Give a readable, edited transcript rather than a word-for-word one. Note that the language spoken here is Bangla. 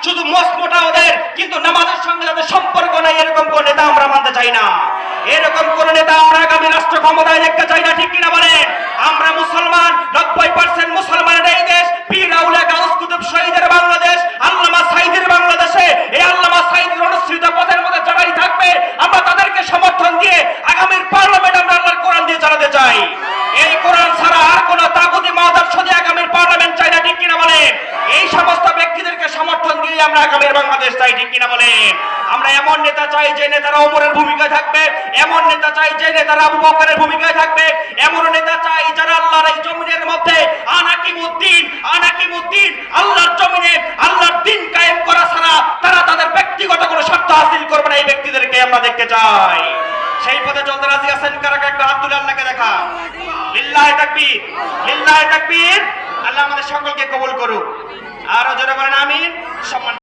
শুধু মোটা ওদের, কিন্তু নামাজের সঙ্গে যাদের সম্পর্ক নাই এরকম কোন নেতা আমরা মানতে চাই না। এরকম কোন নেতা আমরা আগামী রাষ্ট্র ক্ষমতায় দেখতে চাই না, ঠিক কিনা বলেন? আমরা মুসলমান, 90% মুসলমানের এই দেশ, পীর আউলিয়া গাউস কুতুব শহীদের বাংলাদেশ, আল্লামা সাঈদীর বাংলাদেশে। এই আল্লামা সাঈদীর অনুসৃত পথের মধ্যে যারাই থাকবে আমরা তাদেরকে সমর্থন দিয়ে আগামীর পার্লামেন্ট আমরা আল্লাহর কোরআন দিয়ে চালাতে চাই। এই কোরআন ছাড়া আর কোন তাগুতি মতাদর্শ দিয়ে আগামীর পার্লামেন্ট চাই না, ঠিক কিনা বলেন? এই সমস্ত ব্যক্তিদেরকে সমর্থন দিয়ে আমরা আগামীর বাংলাদেশ চাই, ঠিক কিনা বলেন? আমরা এমন নেতা চাই যে নেতারা ওমরের ভূমিকায় থাকবে, এমন নেতা চাই যে নেতারা আবু বকরের ভূমিকায় থাকবে, এমন নেতা চাই যারা আল্লাহর এই জমিনের মধ্যে আনাকিমুদ্দিন আল্লাহর জমিনে আল্লাহর দ্বীন কায়েম করা ছাড়া তারা তাদের ব্যক্তিগত কোনো স্বার্থ হাসিল করবে না। এই ব্যক্তিদেরকে আমরা দেখতে চাই। সেই পথে চলতে রাজি আছেন কারা? একটা হাত তুলে আল্লাহকে দেখা। লিল্লাহি তাকবীর, লিল্লাহি তাকবীর। আল্লাহ আমাদের সকলকে কবুল করুক। আরো জোরে বলেন আমিন।